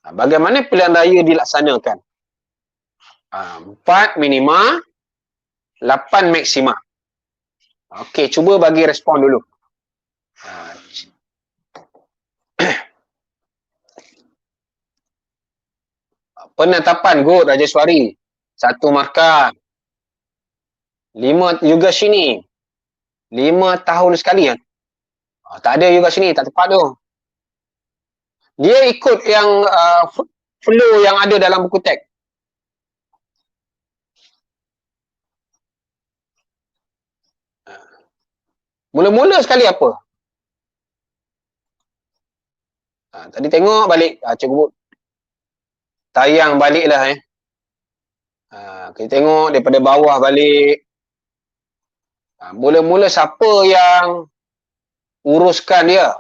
Bagaimana pilihan raya dilaksanakan? 4 minima, 8 maksima. Okey, cuba bagi respon dulu. Penetapan Good Rajaswari. 1 markah. 5 juga sini. 5 tahun sekali kan? Tak ada juga sini, tak tepat tu. Dia ikut yang flow yang ada dalam buku teks. Mula-mula sekali apa? Tadi tengok balik. Cikgu tayang balik lah kita tengok daripada bawah balik. Mula-mula siapa yang uruskan dia?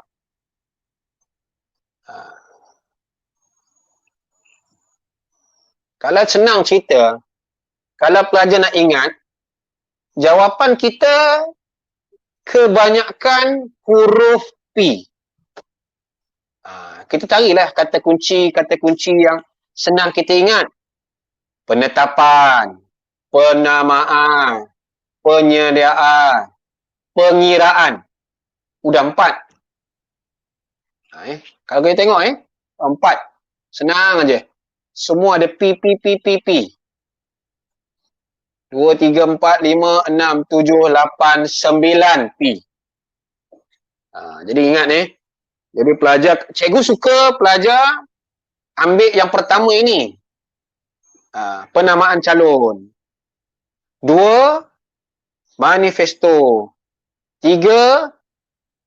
Kalau senang cerita, kalau pelajar nak ingat, jawapan kita kebanyakan huruf P. Kita carilah kata kunci yang senang kita ingat. Penetapan, penamaan, penyediaan, pengiraan. Udah 4. Kalau kita tengok 4. Senang aja. Semua ada P. 2, 3, 4, 5, 6, 7, 8, 9 P. Jadi ingat Jadi pelajar, cikgu suka pelajar ambil yang pertama ini. Penamaan calon. 2, manifesto. 3,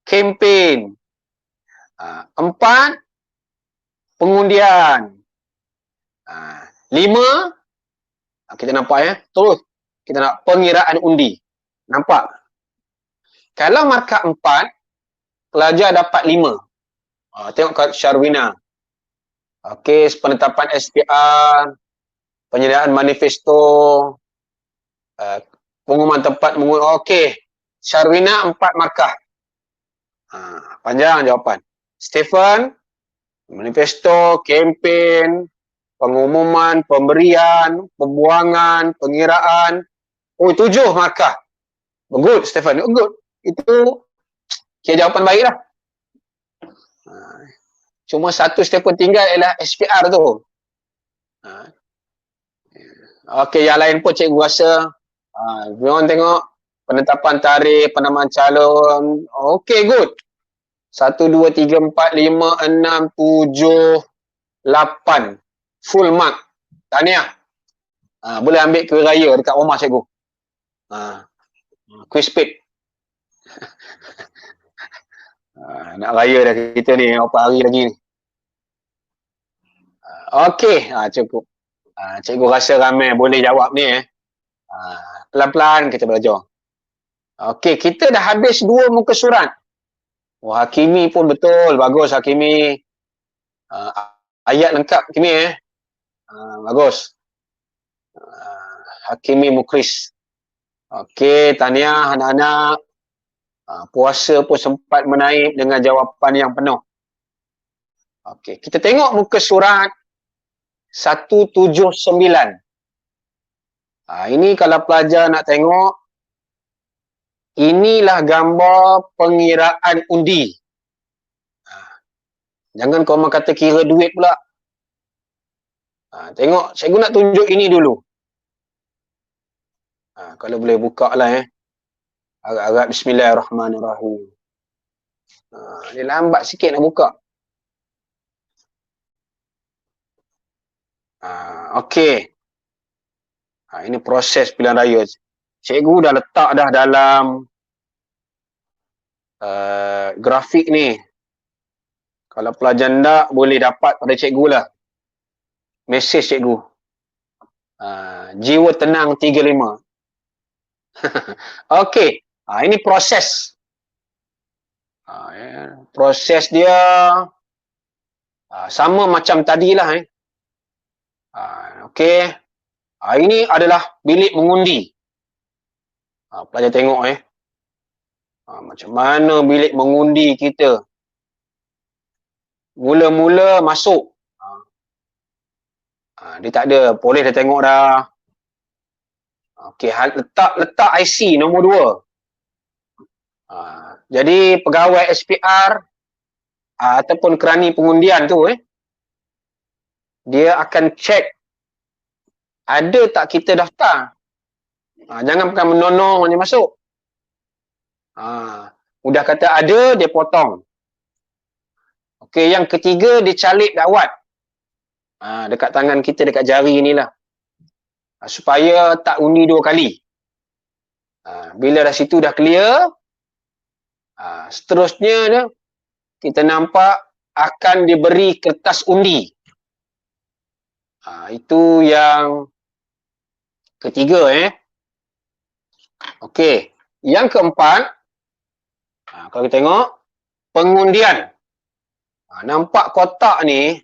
kempen. 4, pengundian. 5, kita nampak terus kita nak pengiraan undi. Nampak? Kalau markah 4, pelajar dapat 5. Tengok kat Syarwina. Okey, penetapan SPR, penyediaan manifesto, pengumuman tempat mengundi. Okey, Syarwina 4 markah. Panjang jawapan. Stephen, manifesto, kempen, pengumuman, pemberian, pembuangan, pengiraan. 7 markah. Good, Stephen. Good. Itu jawapan baik lah. Cuma 1 Stephen tinggal ialah SPR tu. Okey, yang lain pun cikgu rasa. Mereka tengok penetapan tarikh, penamaan calon. Okey, good. 1, 2, 3, 4, 5, 6, 7, 8. Full mark. Tahniah. Boleh ambil ke raya dekat rumah cikgu. Quiz pit. Nak raya dah kita ni, berapa hari lagi ni. Okey, cukup. Cikgu rasa ramai boleh jawab ni pelan-pelan kita belajar. Okey, kita dah habis 2 muka surat. Hakimi pun betul, bagus Hakimi. Ayat lengkap Hakimi bagus. Hakimi Mukris. Okey, tahniah anak-anak. Puasa pun sempat menaip dengan jawapan yang penuh. Okey, kita tengok muka surat 179. Ini kalau pelajar nak tengok, inilah gambar pengiraan undi. Jangan kau orang kata kira duit pula. Tengok, cikgu nak tunjuk ini dulu. Kalau boleh buka lah agak-agak bismillahirrahmanirrahim. Dia lambat sikit nak buka. Okey. Ini proses pilihan raya. Cikgu dah letak dah dalam grafik ni. Kalau pelajar tak boleh dapat pada cikgu lah. Mesej cikgu. Jiwa tenang 35. Okey. Ini proses. Proses dia sama macam tadilah. Okey. Ini adalah bilik mengundi. Pelajar tengok macam mana bilik mengundi kita. Mula-mula masuk. Dia tak ada. Polis dah tengok dah. Okey, letak IC nombor 2. Jadi pegawai SPR ataupun kerani pengundian tu dia akan cek ada tak kita daftar. Jangan bukan menonong je masuk. Udah kata ada, dia potong. Okey, yang ketiga dia calik dawat. Dekat tangan kita, dekat jari ni lah. Supaya tak undi 2 kali. Bila dah situ dah clear, seterusnya kita nampak akan diberi kertas undi. Itu yang ketiga Okey, yang keempat, kalau kita tengok pengundian. Nampak kotak ni,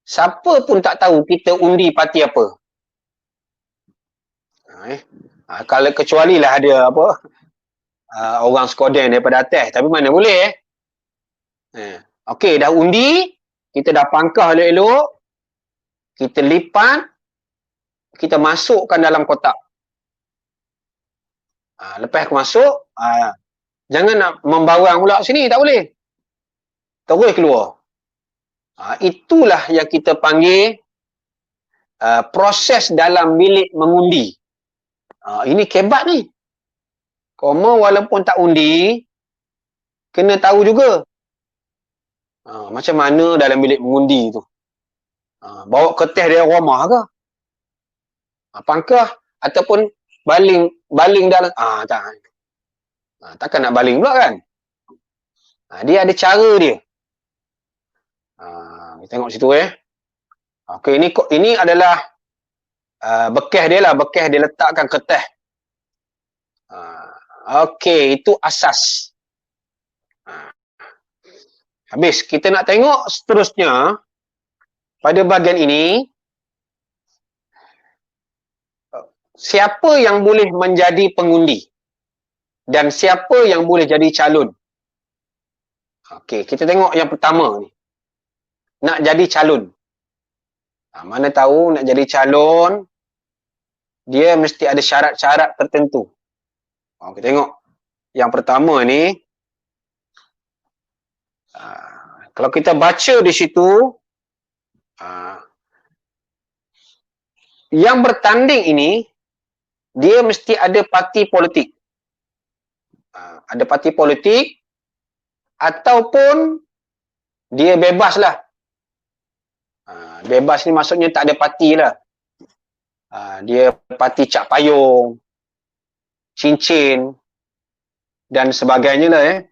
siapa pun tak tahu kita undi parti apa. Kalau kecuali lah ada apa orang skoden daripada atas, tapi mana boleh Okey, dah undi, kita dah pangkah elok-elok, kita lipat, kita masukkan dalam kotak. Lepas aku masuk, jangan nak membawang pula sini, tak boleh. Terus keluar. Itulah yang kita panggil proses dalam bilik mengundi. Ini kebat ni. Koma walaupun tak undi, kena tahu juga. Macam mana dalam bilik mengundi tu. Bawa kertas dari rumah ke? Pangkah ataupun baling dalam tak. Takkan nak baling pula kan? Dia ada cara dia. Kita tengok situ Okey, ini adalah bekas dia lah, bekas dia letakkan kertas. Okey, itu asas. Habis, kita nak tengok seterusnya pada bahagian ini, siapa yang boleh menjadi pengundi dan siapa yang boleh jadi calon. Okey, kita tengok yang pertama ni. Nak jadi calon. Mana tahu nak jadi calon, dia mesti ada syarat-syarat tertentu. Kita tengok yang pertama ni. Kalau kita baca di situ, yang bertanding ini, dia mesti ada parti politik. Ada parti politik, ataupun dia bebas lah. Bebas ni maksudnya tak ada parti lah. Dia parti cap payung, cincin, dan sebagainya lah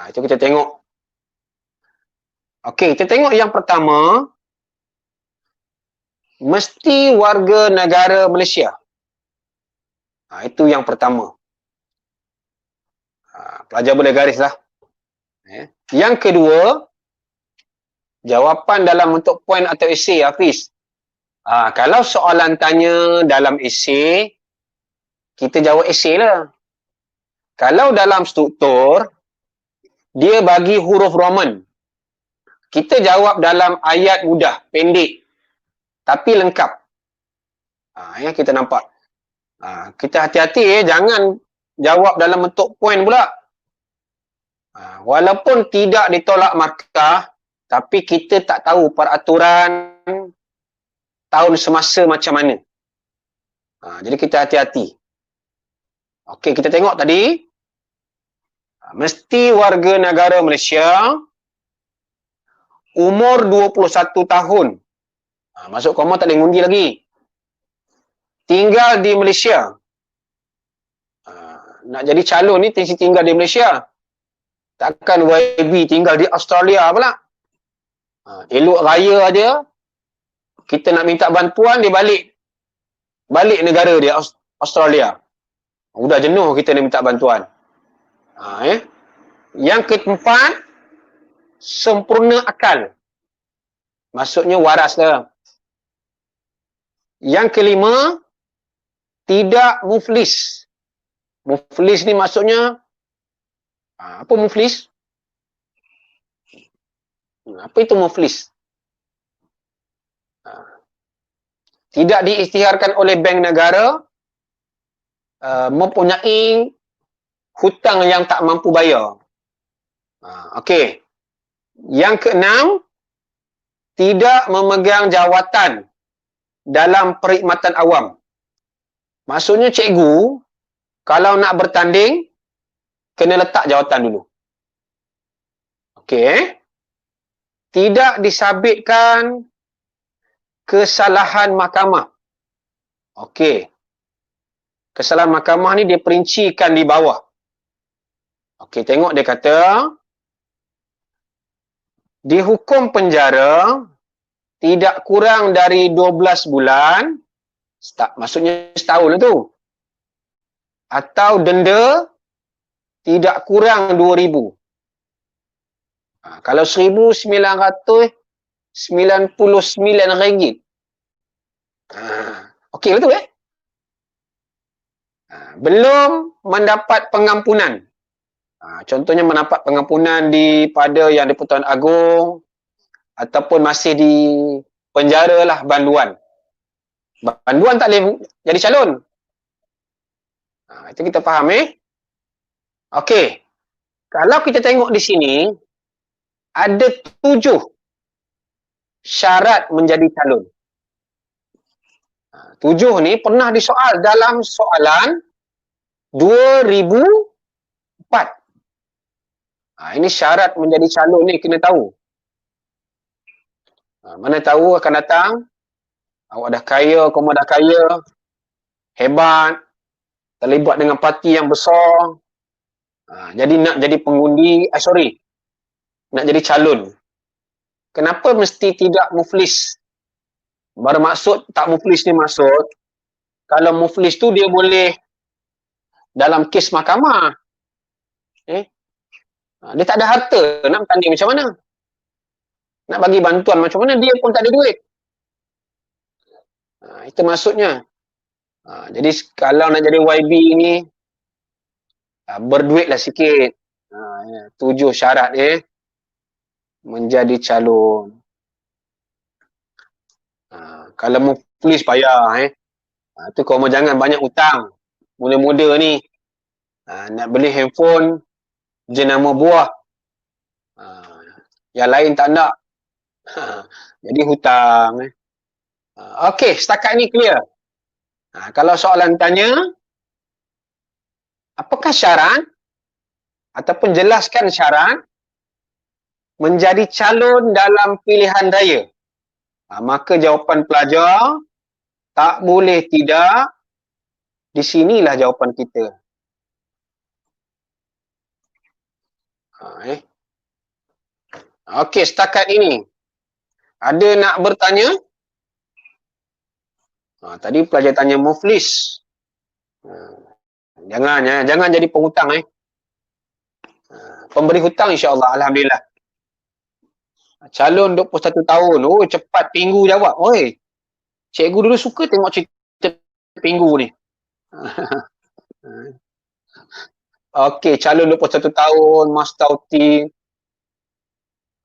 itu kita tengok. Okey, kita tengok yang pertama, mesti warga negara Malaysia. Itu yang pertama. Pelajar boleh garis lah. Yang kedua, jawapan dalam bentuk poin atau esei, Hafiz. Kalau soalan tanya dalam esei, kita jawab esei lah. Kalau dalam struktur, dia bagi huruf Roman. Kita jawab dalam ayat mudah, pendek, tapi lengkap. Yang kita nampak. Kita hati-hati jangan jawab dalam bentuk poin pula. Walaupun tidak ditolak markah, tapi kita tak tahu peraturan tahun semasa macam mana. Jadi kita hati-hati. Okey, kita tengok tadi. Mesti warga negara Malaysia, umur 21 tahun. Masuk koma tak boleh ngundi lagi. Tinggal di Malaysia. Nak jadi calon ni mesti tinggal di Malaysia. Takkan YB tinggal di Australia pula. Elok raya aja, kita nak minta bantuan, dia balik negara dia, Australia. Udah jenuh kita nak minta bantuan. Yang keempat, sempurna akal. Maksudnya waras lah. Yang kelima, tidak muflis. Muflis ni maksudnya, apa muflis? Apa itu muflis? tidak diisytiharkan oleh bank negara, mempunyai hutang yang tak mampu bayar. Okey. Yang keenam, tidak memegang jawatan dalam perkhidmatan awam. Maksudnya cikgu, kalau nak bertanding, kena letak jawatan dulu. Okey. Tidak disabitkan kesalahan mahkamah. Okey. Kesalahan mahkamah ni dia perincikan di bawah. Okey, tengok dia kata, dihukum penjara tidak kurang dari 12 bulan, maksudnya setahun tu, atau denda tidak kurang 2,000. Kalau 1,999 ringgit. Okey betul belum mendapat pengampunan. Contohnya mendapat pengampunan pada yang di-Pertuan Agong ataupun masih di penjara lah, banduan. Banduan tak boleh jadi calon. Itu kita faham Okey. Kalau kita tengok di sini, ada 7 syarat menjadi calon. 7 ni pernah disoal dalam soalan 2004. Ini syarat menjadi calon ni kena tahu. Mana tahu akan datang, awak dah kaya, kamu dah kaya, hebat, terlibat dengan parti yang besar, jadi nak jadi pengundi, nak jadi calon. Kenapa mesti tidak muflis? Bermaksud tak muflis ni maksud, kalau muflis tu dia boleh dalam kes mahkamah. Dia tak ada harta, nak bertanding macam mana? Nak bagi bantuan macam mana? Dia pun tak ada duit. Itu maksudnya. Jadi kalau nak jadi YB ni, berduitlah sikit. 7 syarat menjadi calon. Kalau muflis payah tu kamu jangan banyak hutang. Muda-muda ni nak beli handphone jenama buah. Yang lain tak nak. Jadi hutang. Okey, setakat ni clear. Kalau soalan tanya, apakah syarat ataupun jelaskan syarat menjadi calon dalam pilihan raya? Maka jawapan pelajar tak boleh tidak. Di sinilah jawapan kita. Okey, setakat ini. Ada nak bertanya? Tadi pelajar tanya muflis. Jangan jadi penghutang Pemberi hutang insya-Allah, alhamdulillah. Calon 21 tahun. Oh, cepat Pinggu jawab. Oi. Cikgu dulu suka tengok cerita Pinggu ni. Okey, calon 21 tahun, Mas Tauti.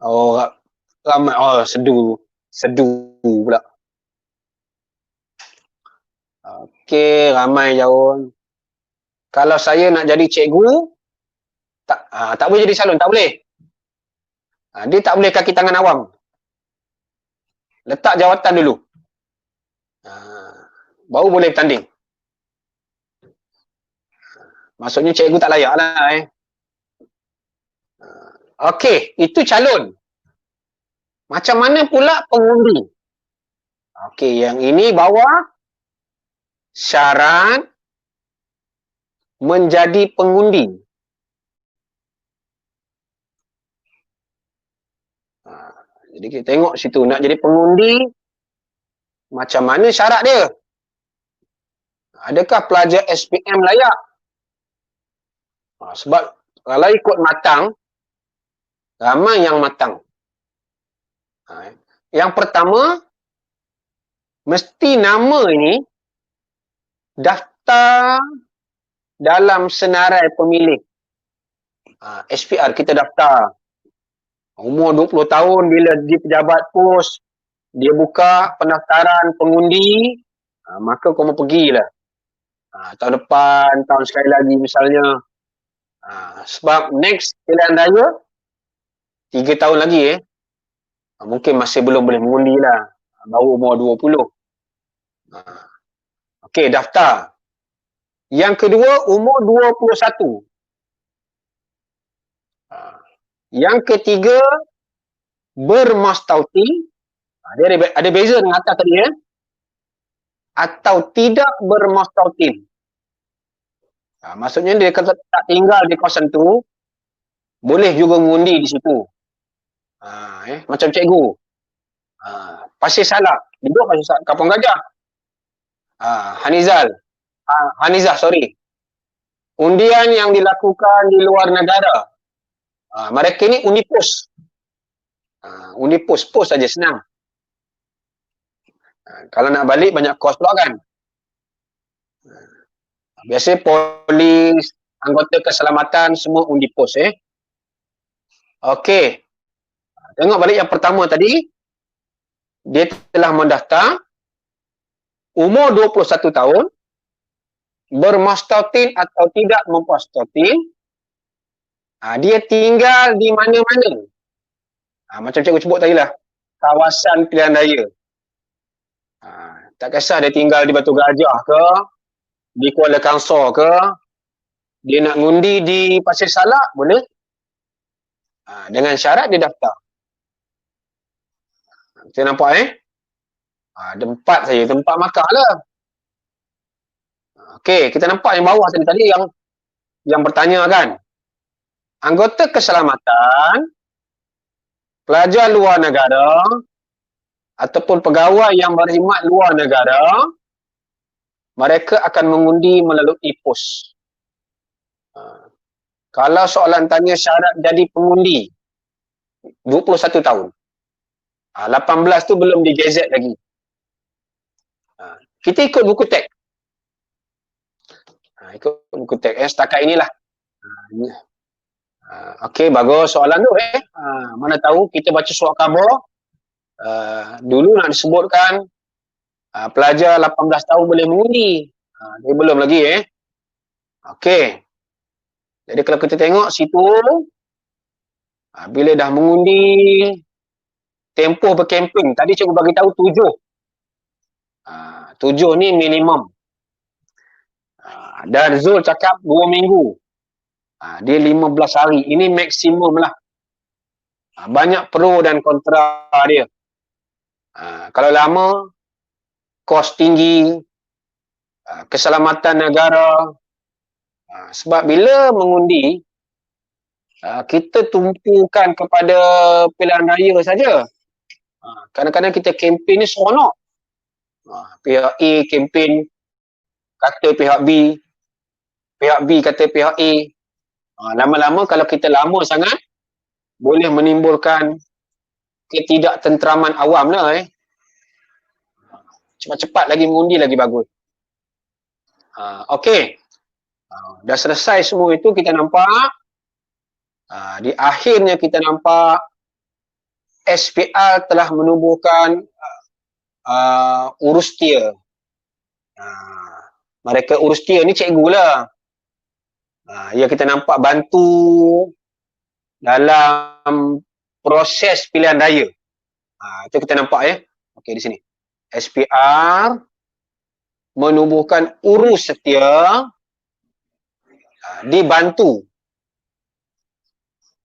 Oh, ramai. Oh, sedu pula. Okey, ramai jawab. Kalau saya nak jadi cikgu, tak boleh jadi calon, tak boleh. Dia tak boleh kaki tangan awam. Letak jawatan dulu. Baru boleh bertanding. Maksudnya cikgu tak layak lah Okey, itu calon. Macam mana pula pengundi? Okey, yang ini bawah syarat menjadi pengundi. Jadi kita tengok situ, nak jadi pengundi, macam mana syarat dia? Adakah pelajar SPM layak? Sebab kalau ikut matang, ramai yang matang. Yang pertama, mesti nama ini daftar dalam senarai pemilih. SPR kita daftar. Umur 20 tahun bila di pejabat pos, dia buka pendaftaran pengundi, maka kau mau pergilah. Tahun depan, tahun sekali lagi misalnya. Sebab next pilihan raya 3 tahun lagi mungkin masih belum boleh mengundi lah. Baru umur 20. Okey, daftar. Yang kedua, umur 21. Yang ketiga, bermastauti. Dia ada beza dengan atas tadi atau tidak bermastautin. Maksudnya dia kata tak tinggal di kawasan tu, boleh juga mengundi di situ. Macam cikgu. Pasir Salak, duduk Pasir Salak, Kampung Gajah. Hanizah, sorry. Undian yang dilakukan di luar negara. Mereka ni undi pos. Undi pos saja senang. Kalau nak balik banyak kos pula kan. Biasa polis, anggota keselamatan semua undi pos Okey. Tengok balik yang pertama tadi. Dia telah mendaftar, umur 21 tahun, bermastautin atau tidak memastautin, dia tinggal di mana-mana. Macam cikgu sebut tadi lah, kawasan pilihan raya. Tak kisah dia tinggal di Batu Gajah ke, di Kuala Kangsar ke, dia nak ngundi di Pasir Salak, boleh. Dengan syarat dia daftar. Kita nampak ada 4 saja, tempat makan lah. Okey, kita nampak yang bawah tadi yang bertanya kan. Anggota keselamatan, pelajar luar negara, ataupun pegawai yang berkhidmat luar negara, mereka akan mengundi melalui pos. Kalau soalan tanya syarat jadi pengundi, 21 tahun. 18 tu belum digazet lagi. Kita ikut buku teks. Ikut buku teks setakat inilah. Okey, bagus soalan tu mana tahu kita baca surat khabar dulu nak disebutkan pelajar 18 tahun boleh mengundi. Dia belum lagi Okey. Jadi kalau kita tengok situ bila dah mengundi, tempoh berkemping, tadi cikgu bagi tahu 7. 7 ni minimum. Dan Zul cakap 2 minggu. Dia 15 hari. Ini maksimum lah. Banyak pro dan kontra dia. Kalau lama, kos tinggi, keselamatan negara. Sebab bila mengundi, kita tumpukan kepada pilihan raya saja. Kadang-kadang kita kempen ni seronok. Pihak A kempen kata pihak B, pihak B kata pihak A. Lama-lama kalau kita lama sangat, boleh menimbulkan ketidaktentraman awam lah Cepat-cepat lagi mengundi lagi bagus. Okey. Dah selesai semua itu, kita nampak di akhirnya kita nampak SPR telah menubuhkan urustia. Mereka urustia ni cikgu lah. Ya, kita nampak bantu dalam proses pilihan raya. Itu kita nampak Okey, di sini. SPR menubuhkan urus setia dibantu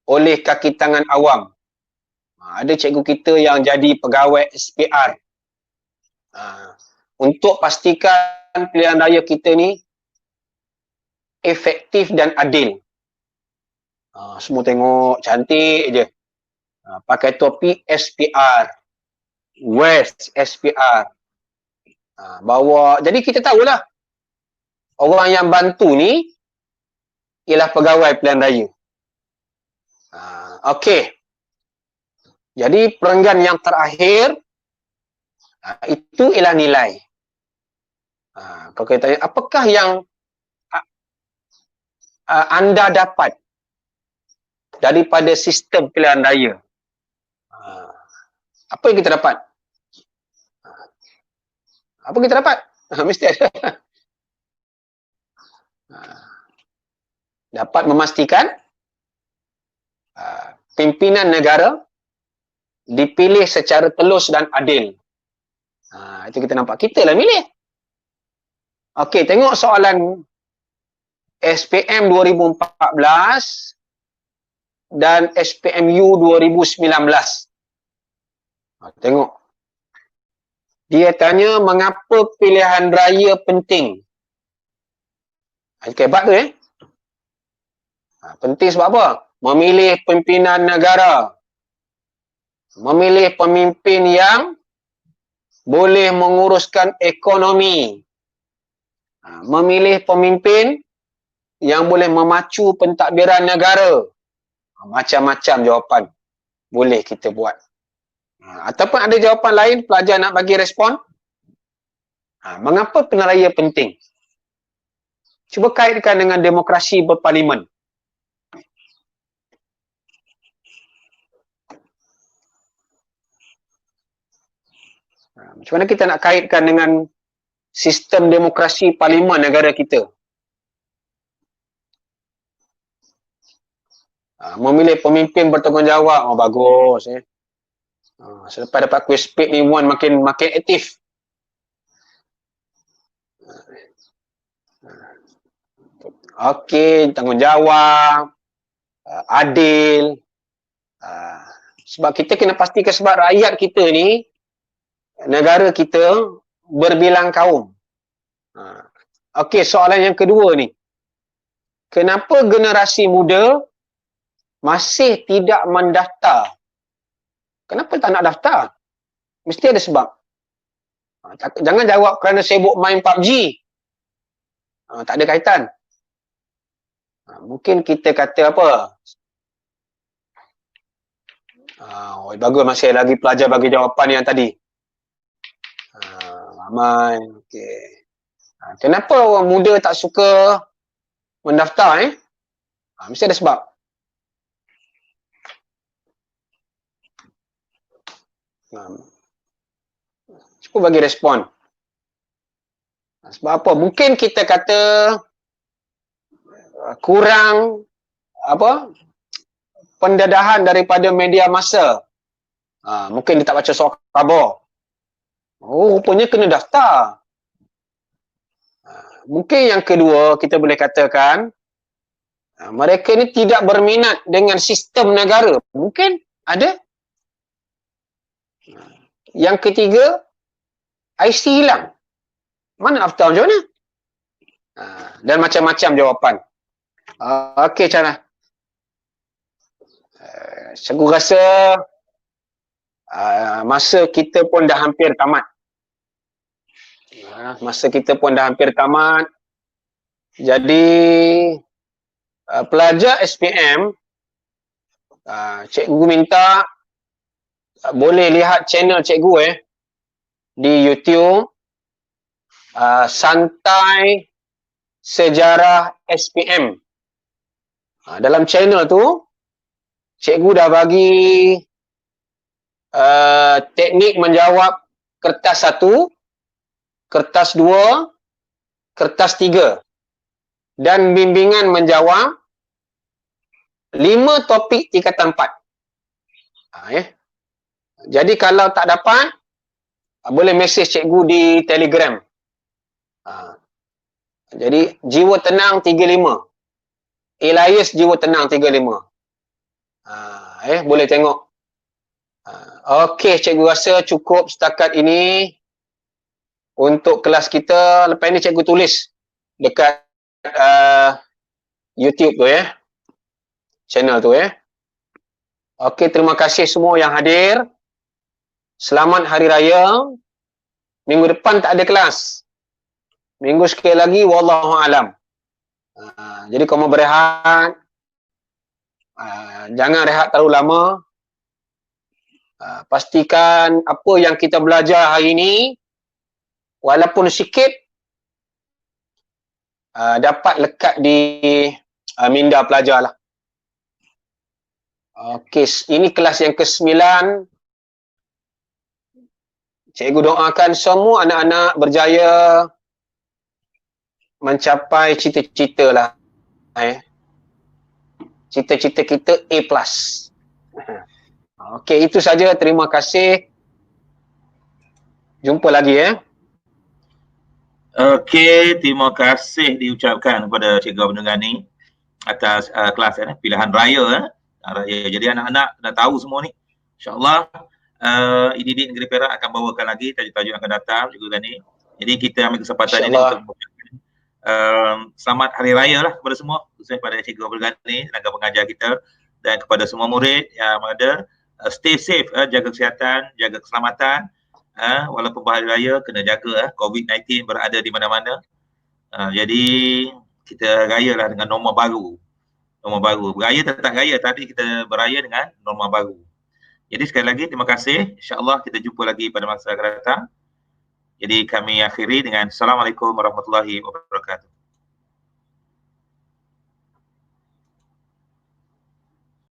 oleh kaki tangan awam. Ada cikgu kita yang jadi pegawai SPR. Untuk pastikan pilihan raya kita ni efektif dan adil. Semua tengok cantik je. Pakai topi SPR. West SPR. Bawa. Jadi kita tahulah orang yang bantu ni ialah pegawai pilihan raya. Okey. Jadi perenggan yang terakhir itu ialah nilai. Kalau kita tanya, apakah yang anda dapat daripada sistem pilihan raya? Apa yang kita dapat? Apa kita dapat? Mesti ada. Dapat memastikan pimpinan negara dipilih secara telus dan adil. Itu kita nampak. Kita lah milih. Okey, tengok soalan SPM 2014 dan SPMU 2019. Tengok. Dia tanya mengapa pilihan raya penting. Hebat tu penting sebab apa? Memilih pimpinan negara. Memilih pemimpin yang boleh menguruskan ekonomi. Memilih pemimpin yang boleh memacu pentadbiran negara. Macam-macam jawapan boleh kita buat. Ataupun ada jawapan lain, pelajar nak bagi respon. Mengapa pilihan raya penting? Cuba kaitkan dengan demokrasi berparlimen. Macam mana kita nak kaitkan dengan sistem demokrasi parlimen negara kita? Memilih pemimpin bertanggungjawab. Bagus. Selepas dapat quiz speed ni, Wan makin aktif. Okey, tanggungjawab, adil. Sebab kita kena pastikan sebab rakyat kita ni, negara kita berbilang kaum. Okey, soalan yang kedua ni. Kenapa generasi muda masih tidak mendaftar? Kenapa tak nak daftar? Mesti ada sebab. Jangan jawab kerana sibuk main PUBG. Tak ada kaitan. Mungkin kita kata apa? Bagus, masih lagi pelajar bagi jawapan yang tadi. Ramai. Okay. Kenapa orang muda tak suka mendaftar? Mesti ada sebab. Cuba bagi respon. Sebab apa? Mungkin kita kata kurang pendedahan daripada media massa. Mungkin dia tak baca surat khabar. Rupanya kena daftar. Mungkin yang kedua kita boleh katakan mereka ni tidak berminat dengan sistem negara. Mungkin ada. Yang ketiga, IC hilang. Mana daftar macam mana? Dan macam-macam jawapan. Okey, Cana. Saya rasa masa kita pun dah hampir tamat. Jadi, pelajar SPM, cikgu minta boleh lihat channel cikgu di YouTube, Santai Sejarah SPM. Dalam channel tu, cikgu dah bagi teknik menjawab kertas 1, kertas 2, kertas 3 dan bimbingan menjawab 5 topik tingkatan 4. Jadi kalau tak dapat, boleh mesej cikgu di Telegram. Jadi jiwa tenang 35. Elias jiwa tenang 35. Boleh tengok. Okey, cikgu rasa cukup setakat ini untuk kelas kita. Lepas ni cikgu tulis dekat YouTube tu channel tu Okey, terima kasih semua yang hadir. Selamat Hari Raya. Minggu depan tak ada kelas. Minggu sekali lagi, wallahu alam. Jadi kau mau berehat, jangan rehat terlalu lama. Pastikan apa yang kita belajar hari ini, walaupun sikit, dapat lekat di minda pelajar lah. Okey, ini kelas yang ke-9. Cikgu doakan semua anak-anak berjaya mencapai cita-cita lah. Cita-cita kita A+. Okey, itu saja. Terima kasih. Jumpa lagi Okey, terima kasih diucapkan kepada Cikgu Abdul Ghani atas kelas pilihan raya raya. Jadi anak-anak dah tahu semua ni. InsyaAllah IDD Negeri Perak akan bawakan lagi tajuk-tajuk yang akan datang, Cikgu Ghani. Jadi kita ambil kesempatan ini untuk mengucapkan selamat Hari Raya lah kepada semua, khususnya kepada Cikgu Abdul Ghani, tenaga pengajar kita, dan kepada semua murid yang ada. Stay safe, jaga kesihatan, jaga keselamatan. Walaupun Hari Raya kena jaga COVID-19 berada di mana-mana. Jadi kita rayalah dengan norma baru. Beraya tak raya, tapi kita beraya dengan norma baru. Jadi sekali lagi terima kasih. InsyaAllah kita jumpa lagi pada masa akan datang. Jadi kami akhiri dengan Assalamualaikum warahmatullahi wabarakatuh.